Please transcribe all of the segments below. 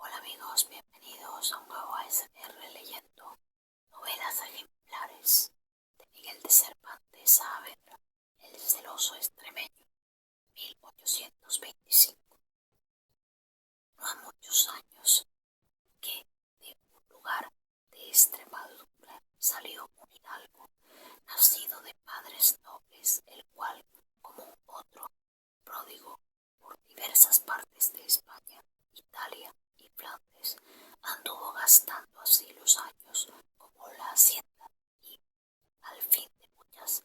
Hola amigos, bienvenidos a un nuevo ASMR leyendo novelas ejemplares de Miguel de Cervantes Saavedra, El celoso extremeño, 1825. No ha muchos años que de un lugar de Extremadura salió un hidalgo, nacido de padres nobles, el cual, como un otro pródigo por diversas partes de España, Italia y Flandes, anduvo gastando así los años como la hacienda y, al fin de muchas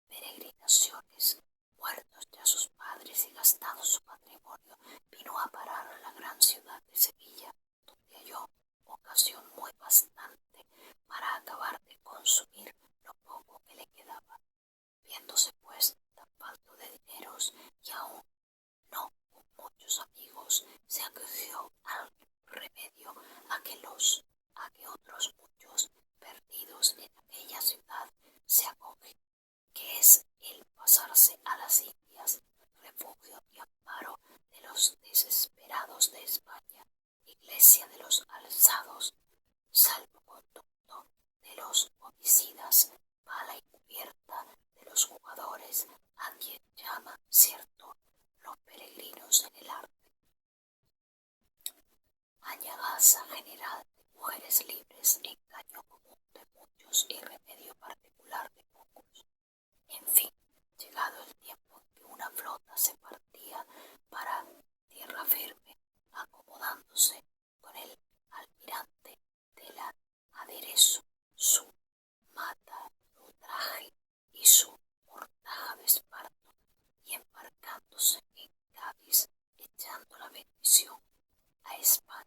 peregrinaciones, muertos ya sus padres y gastado su patrimonio, vino a parar a la gran ciudad de Sevilla, donde halló ocasión muy bastante para acabar de consumir lo poco que le quedaba. Viéndose pues tan falto de dineros y aún no con muchos amigos, se acogió al remedio a que otros muchos perdidos en aquella ciudad se acogen, que es el pasarse a las Indias, refugio y amparo de los desesperados de España, iglesia de los alzados, salvoconducto de los homicidas, mala y cubierta de los jugadores, a quien llama cierto los peregrinos en el arte, añagaza general de mujeres libres, engaño común de muchos y remedio particular de pocos. En fin, llegado el tiempo en que una flota se partía para tierra firme, acomodándose con el almirante del aderezo, su matarudraje y su mortaja de esparto, y embarcándose en Cádiz, echando la bendición a España,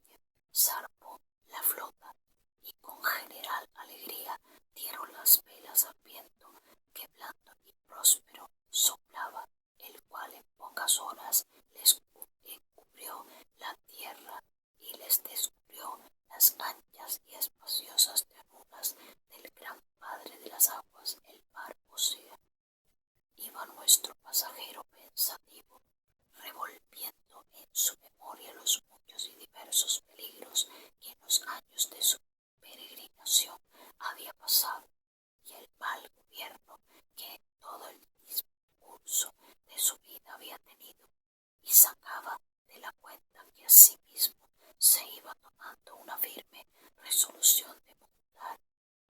zarpó la flota y con general alegría dieron las velas al viento que blando y próspero soplaba, el cual en pocas horas les encubrió la tierra y les descubrió las anchas y espaciosas llanuras del gran padre de las aguas, el mar Océano. Iba nuestro pasajero pensativo, revolviendo en su memoria los muchos y diversos peligros que en los años de su peregrinación había pasado, y el mal gobierno que en todo el discurso de su vida había tenido, y sacaba de la cuenta que asimismo se iba tomando una firme resolución de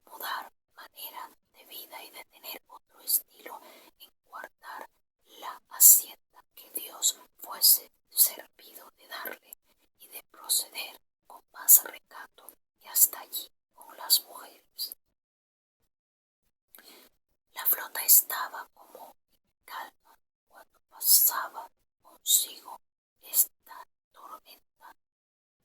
mudar manera de vida y de tener otro estilo, en guardar la hacienda que Dios fuese servido de darle, y de proceder con más recato que hasta allí con las mujeres. La flota estaba como en calma cuando pasaba consigo esta tormenta.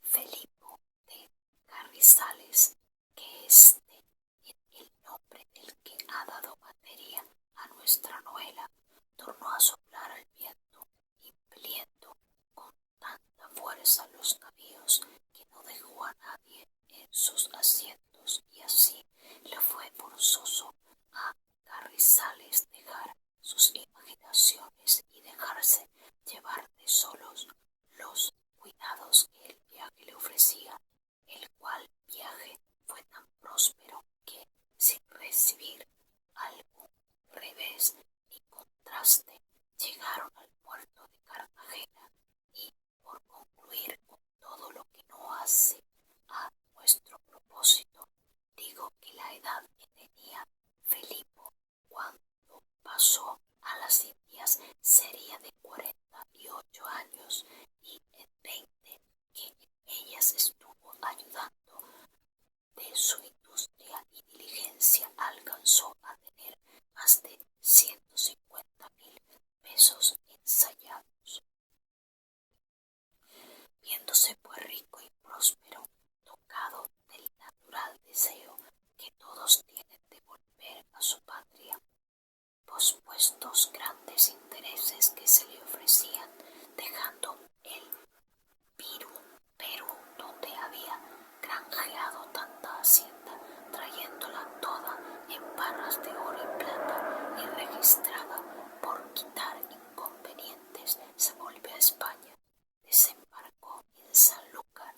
Felipo de Carrizales, que este en el nombre del que ha dado materia a nuestra novela, tornó a soplar al viento, impeliendo con tanta fuerza los navíos que no dejó a nadie en sus asientos, y así le fue forzoso a Carrizales dejar sus imaginaciones y dejarse llevar de solos los cuidados que el viaje le ofrecía, el cual viaje fue tan próspero que, sin recibir algún revés ni contraste, llegaron al puerto de Cartagena, y por concluir con todo lo que no hace a nuestro propósito, digo que la edad que tenía Felipo cuando pasó a las Indias sería de 48 años, y en 20 que en ellas estuvo ayudando de su industria y diligencia alcanzó a tener más de 150.000 pesos ensayados. Viéndose pues rico y próspero, tocado del natural deseo que todos tienen de volver a su patria, pospuestos grandes intereses que se le ofrecían, dejando el Perú, donde había granjeado tanta hacienda, trayéndola toda en barras de oro y plata y registrada por quitar inconvenientes, se volvió a España, desembarcó en Sanlúcar,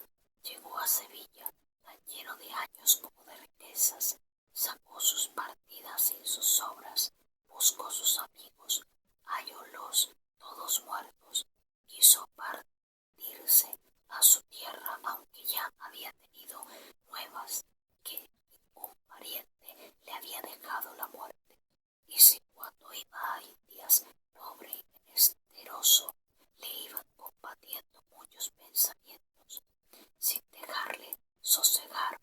riquezas, sacó sus partidas y sus obras, buscó sus amigos, hallólos todos muertos, quiso partirse a su tierra, aunque ya había tenido nuevas que un pariente le había dejado la muerte. Y si cuando iba a Indias, pobre y menesteroso, le iban combatiendo muchos pensamientos, sin dejarle sosegar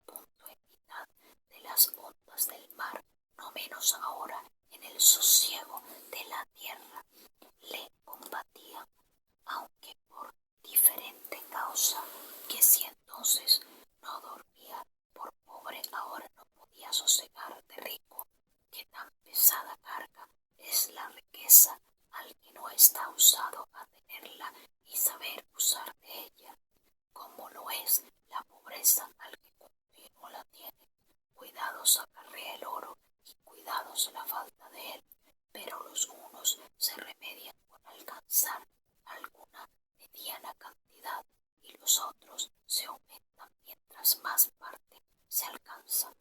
punto en mitad de las ondas del mar, no menos ahora en el sosiego de la tierra, le combatían, aunque por diferente causa, que si entonces no dormía por pobre, ahora no podía sosegar de rico, que tan pesada carga es la riqueza al que no está usado a tenerla y saber usar de ella, como lo es la pobreza al que continuo la tiene. Cuidados acarrea el oro y cuidados la falta de él, pero los unos se remedian con alcanzar alguna mediana cantidad y los otros se aumentan mientras más parte se alcanza.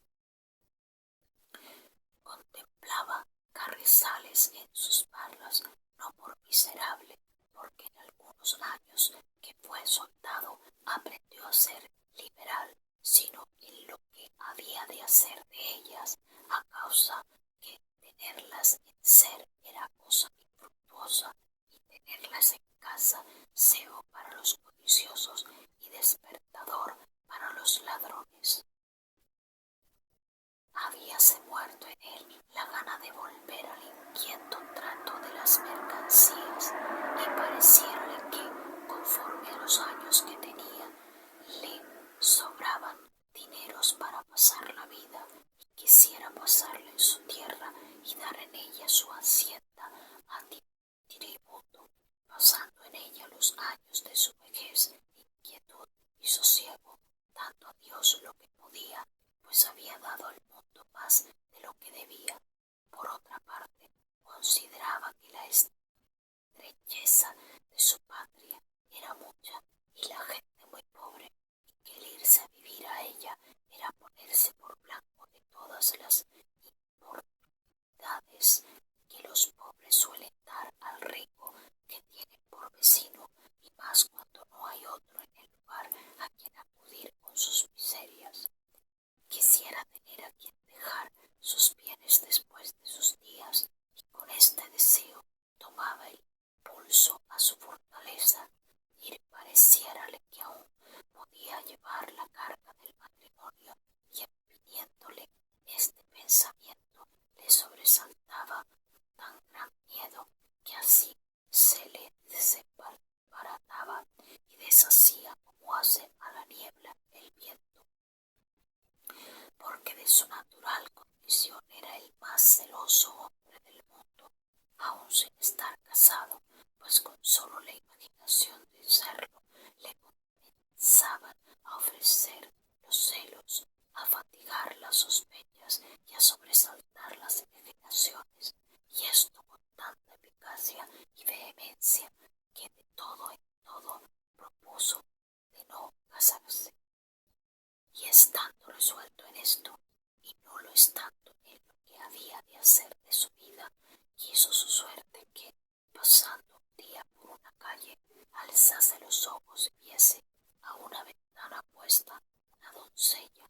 Contemplaba Carrizales en sus barras, no por miserable, porque en algunos años que fue soldado aprendió a ser liberal, sino en lo que había de hacer de ellas, a causa que tenerlas en ser era cosa infructuosa y tenerlas en casa cebo para los codiciosos y despertador para los ladrones. Habíase muerto en él la gana de volver al inquieto trato de las mercancías, y pareciérale que, conforme a los años que tenía, le sobraban dineros para pasar la vida, y quisiera pasarla en su tierra y dar en ella su hacienda a tributo, pasando en ella los años de su vejez, inquietud y sosiego, dando a Dios lo que podía, pues había dado al mundo más de lo que debía. Por otra parte, consideraba que la estrecheza de su patria era mucha y la gente muy pobre, y que el irse a vivir a ella era ponerse por blanco de todas las importunidades que los pobres suelen dar al rico que tienen por vecino, y más cuando no hay otro en el lugar a quien acudir con sus miserias. Quisiera tener a quien dejar sus bienes después de sus días, y con este deseo tomaba el pulso a su fortaleza, y pareciérale que aún podía llevar la carga del matrimonio, y viniéndole este pensamiento le sobresaltaba tan gran miedo que así se le desbarataba y deshacía como hace a la niebla el viento, porque de su natural condición era el más celoso hombre del mundo, aun sin estar casado, pues con solo la imaginación de serlo le comenzaban a ofrecer los celos, a fatigar las sospechas y a sobresaltar las imaginaciones, y esto con tanta eficacia y vehemencia que de todo en todo propuso de no casarse. Y estando resuelto en esto, y no lo estando en lo que había de hacer de su vida, quiso su suerte que, pasando un día por una calle, alzase los ojos y viese a una ventana puesta una doncella,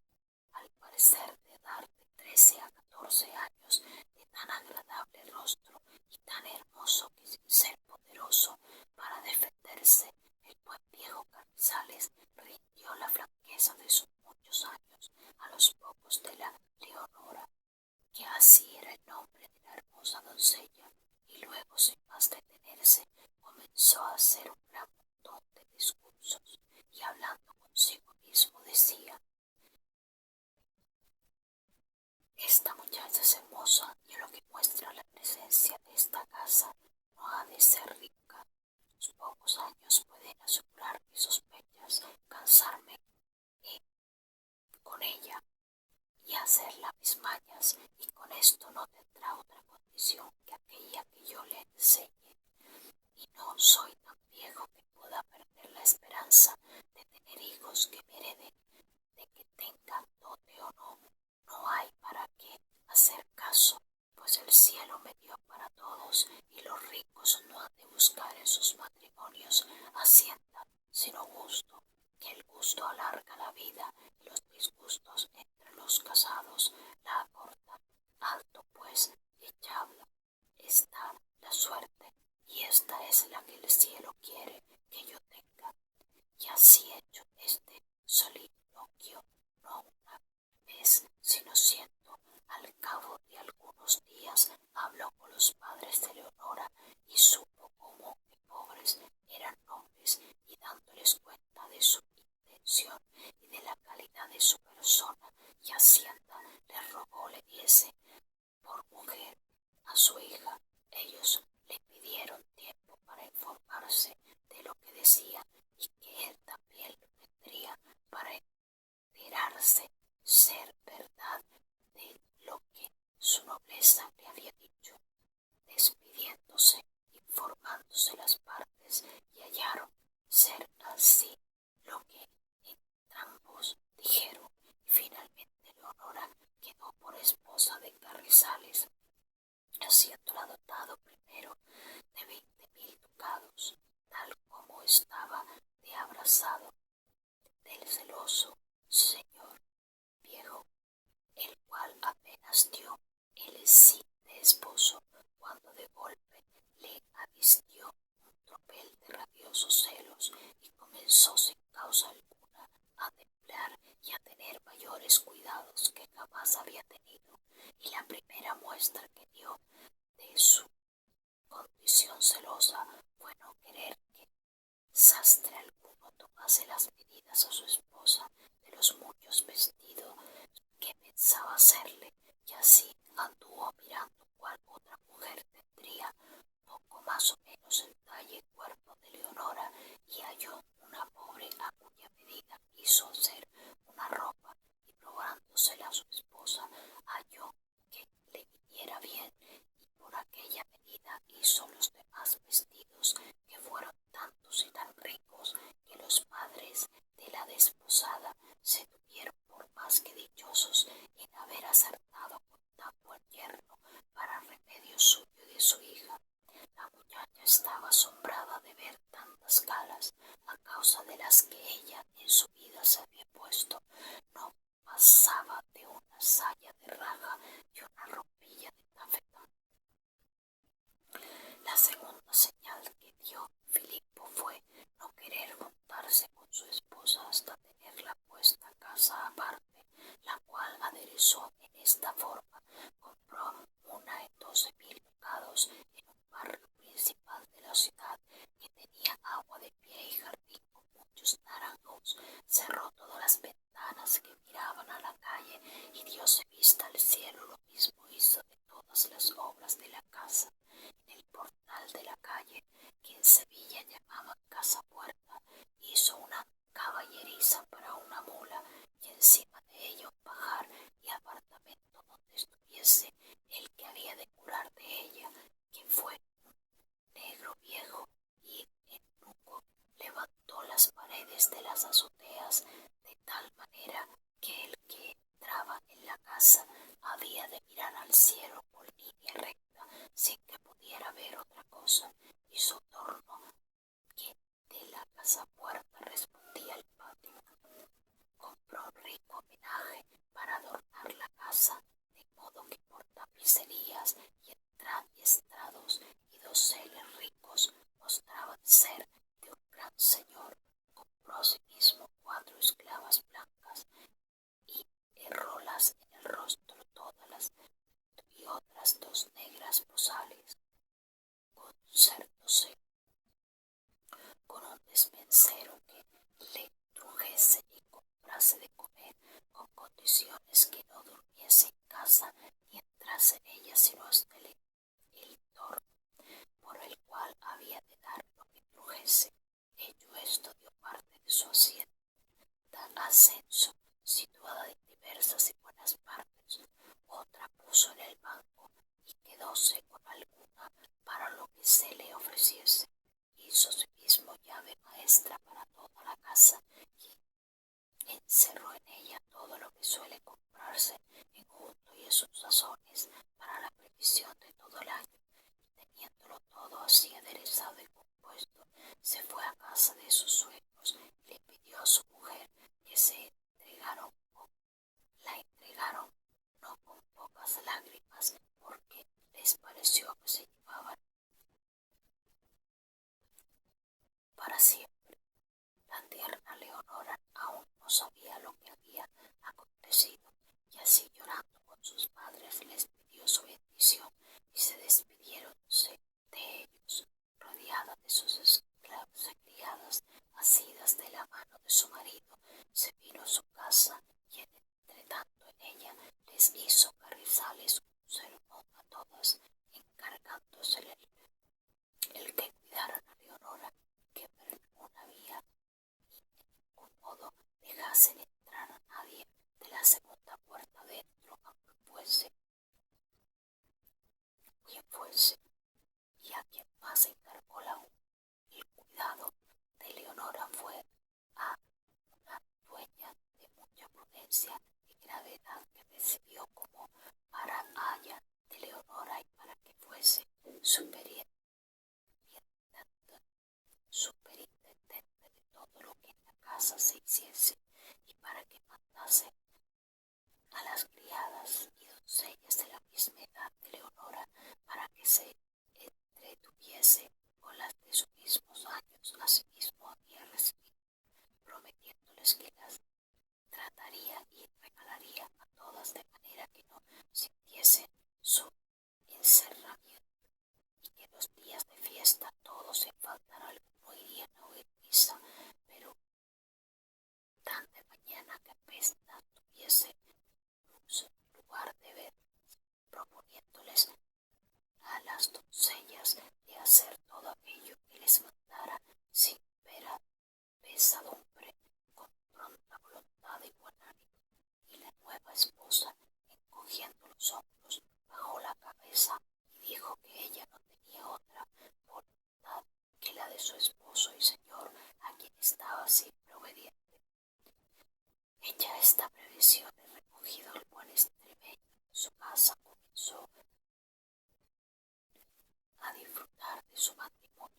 al parecer de edad de 13 a 14 años, de tan agradable rostro y tan hermoso que, sin ser poderoso para defenderse, el buen viejo Carrizales rindió la franqueza de sus muchos años a los pocos de la Leonora, que así era el nombre de la hermosa doncella, y luego, sin más detenerse, comenzó a hacer un gran montón de discursos, y hablando consigo mismo decía: esta muchacha es hermosa, y a lo que muestra la presencia de esta casa no ha de ser rica. Sus pocos años pueden asegurar mis sospechas, cansarme con ella y hacerla mis mañas, y con esto no tendrá otra condición que aquella que yo le enseñe. Y no soy tan viejo que pueda perder la esperanza de tener hijos que me hereden, de que tenga dote o no, cielo me dio para todos, y los ricos no han de buscar en sus matrimonios hacienda, sino gusto, que el gusto alarga la vida, y los disgustos entre los casados la acortan. Alto pues, echadla, está la suerte, y esta es la que el cielo quiere que yo tenga. Y así hecho este soliloquio, no una vez, sino siento, al cabo de algunos días, habló con los padres de Leonora y supo cómo que pobres eran nobles, y dándoles cuenta de su intención y de la calidad de su persona y hacienda, les rogó le diese por mujer a su hija. Ellos le pidieron tiempo para informarse de lo que decía, y que él también lo tendría para enterarse ser verdad de lo que su nobleza le había dicho. Despidiéndose, informándose las partes, y hallaron ser así lo que entrambos dijeron, y finalmente Leonora quedó por esposa de Carrizales, haciéndola dotado primero de 20.000 ducados, tal como estaba de abrazado del celoso señor viejo, el cual apenas dio el sí de esposo, cuando de golpe le avistió un tropel de rabiosos celos, y comenzó sin causa alguna a temblar y a tener mayores cuidados que jamás había tenido, y la primera muestra que dio de su condición celosa fue no querer que sastre alguno tomase las medidas a su esposa de los muchos vestidos que pensaba hacerle, y así anduvo mirando cuál otra mujer tendría poco más o menos el talle y cuerpo de Leonora, y halló una pobre a cuya medida quiso hacer una ropa, y probándosela a su esposa halló que le viniera bien, y por aquella medida hizo los demás vestidos, que fueron tantos y tan ricos que los padres de la desposada se tuvieron por más que dichosos en haber acertado con tan buen yerno para remedio suyo y de su hija. La muchacha estaba asombrada de ver tantas galas, a causa de las que ella en su vida se había puesto. No pasaba de una saya de raja y una ropilla de tafetán. La segunda señal que dio Filipo fue no querer juntarse con su esposa hasta tenerla puesta casa aparte, la cual aderezó en esta forma: compró una en 12.000 ducados en un barrio principal de la ciudad, que tenía agua de pie y jardín con muchos naranjos, cerró todas las ventanas que miraban a la calle, y diose vista al cielo. Lo mismo hizo de todas las obras de la casa. En el portal de la calle, que en Sevilla llamaban casa puerta, hizo una caballeriza para una mula, y encima de ella un pajar y apartamento donde estuviese el que había de curar de ella, que fue un negro viejo, y en eunuco levantó las paredes de las azoteas de tal manera que el que entraba en la casa había de mirar al cielo por línea recta, sin que pudiera ver otra cosa. Hizo torno que de la casa puerta respondía el patio. Compró un rico homenaje para adornar la casa, de modo que por tapicerías y estrados y doseles ricos mostraban ser de un gran señor. Compró asimismo 4 esclavas blancas, y herrólas en el rostro todas las, y otras 2 negras bozales. Concertóse con un despensero que le trujese y comprase de comer, con condiciones que no durmiese en casa ni entrase en ella sino hasta el torno, por el cual había de dar lo que trujese. Hecho esto, dio parte de su hacienda a Censo, situada en diversas y buenas partes. Otra puso en el banco, y quedóse con alguna para lo que se le ofreciese. Hizo asimismo llave maestra para toda la casa, y encerró en ella todo lo que suele comprarse en junto y en sus sazones, para la previsión de casa de sus suegros y le pidió a su mujer que la entregaron no con pocas lágrimas, porque les pareció que se llevaban para siempre. La tierna Leonora aún no sabía lo que había acontecido, y así llorando con sus padres les pidió su bendición y se despidieronse de ellos, rodeada de sus esclavas y criadas, asidas de la mano de su marido. Se vino a su casa y entretanto en ella les hizo carrizales un sermón a todas, encargándosele el que cuidaran a Leonora, que por ninguna vía ni en ningún modo dejasen entrar a nadie de la segunda puerta dentro, aunque fuese quien fuese. Y a quien más encargó el cuidado de Leonora fue a una dueña de mucha prudencia y gravedad, que recibió como aya de Leonora, y para que fuese superintendente de todo lo que en la casa se hiciese, y para que mandase a las criadas y doncellas de la misma edad de Leonora, para que se entretuviese con las de sus mismos años. Asimismo había recibido, prometiéndoles que las trataría y regalaría a todas, de manera que no sintiesen su encerramiento, y que los días de fiesta todos, sin faltar alguno, irían a oír misa, pero tan de mañana que apenas tuviese lugar de ver, proponiéndoles a las doncellas de hacer todo aquello que les mandara sin pesadumbre, con pronta voluntad y buen ánimo. Y la nueva esposa, encogiendo los hombros, bajó la cabeza y dijo que ella no tenía otra voluntad que la de su esposo y señor, a quien estaba siempre obediente. Hecha esta previsión y recogido el buen extremeño en su casa, comenzó a disfrutar de su matrimonio,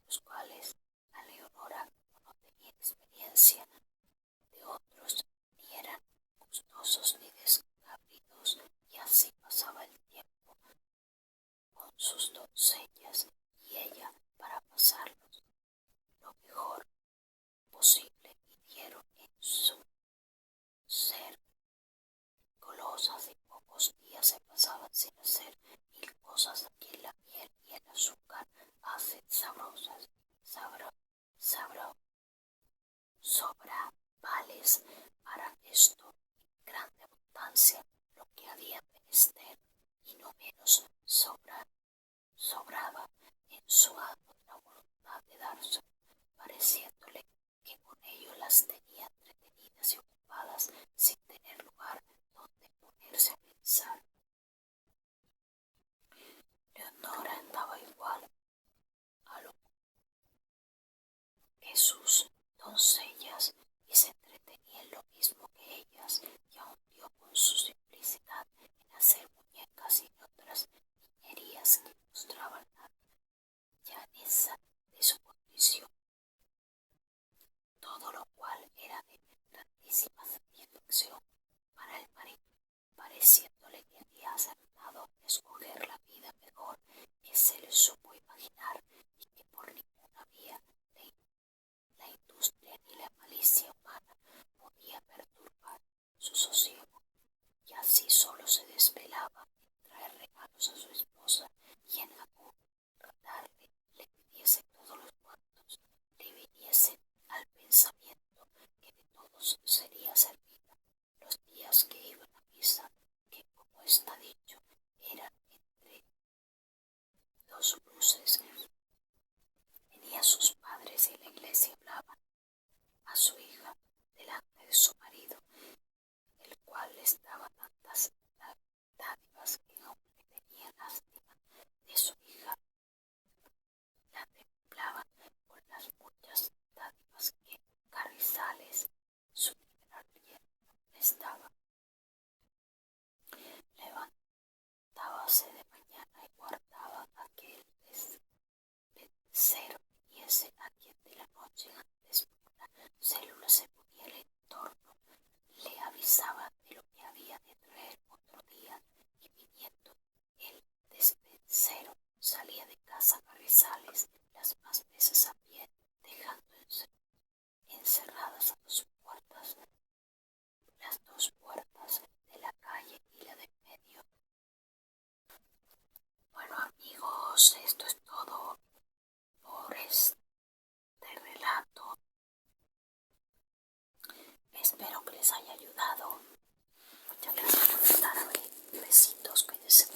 los cuales a Leonora, como no tenía experiencia de otros, ni eran gustosos ni descabridos, y así pasaba el tiempo con sus doncellas y ella, para pasarlos lo mejor posible, y dieron en su ser golosas, y pocos días se pasaban sin hacer mil cosas que la miel y el azúcar hacen sabrosas, sobrabales para esto en grande abundancia lo que había menester, y no menos sobraba en su amo la voluntad de dárselo, pareciéndole que con ello las tenía entretenidas y ocupadas, sin tener lugar donde ponerse a pensar. Leonora andaba igual a lo que sus doncellas, y se entretenía en lo mismo que ellas, y aun dio con su simplicidad en hacer muñecas y otras niñerías que mostraban la llaneza de su condición, todo lo cual era de grandísima satisfacción para el marido, pareciéndole que había acertado en escoger la vida mejor que se le supo imaginar, y que por ninguna vía la industria ni la malicia humana podía perturbar su sosiego. Y así solo se desvelaba en traer regalos a su esposa, y en acordarle le pidiese todos los cuantos le viniesen al pensamiento, que de todos sería servida. Los días que iban a misa, que como está dicho eran entre dos bruces, venía sus padres, y en la iglesia hablaban a su hija delante de su marido, el cual les daba tantas dádivas que, aunque tenía lástima de su hija, la templaban con las muchas dádivas que Carrizales, su liberal yerno, les daba. Levantábase de mañana y guardaba a que el tercero viniese a quien de la noche regresas a pie, dejando encerradas las dos puertas de la calle y la de medio. Bueno amigos, esto es todo por este relato. Espero que les haya ayudado. Muchas gracias por estar aquí. Besitos, cuídense.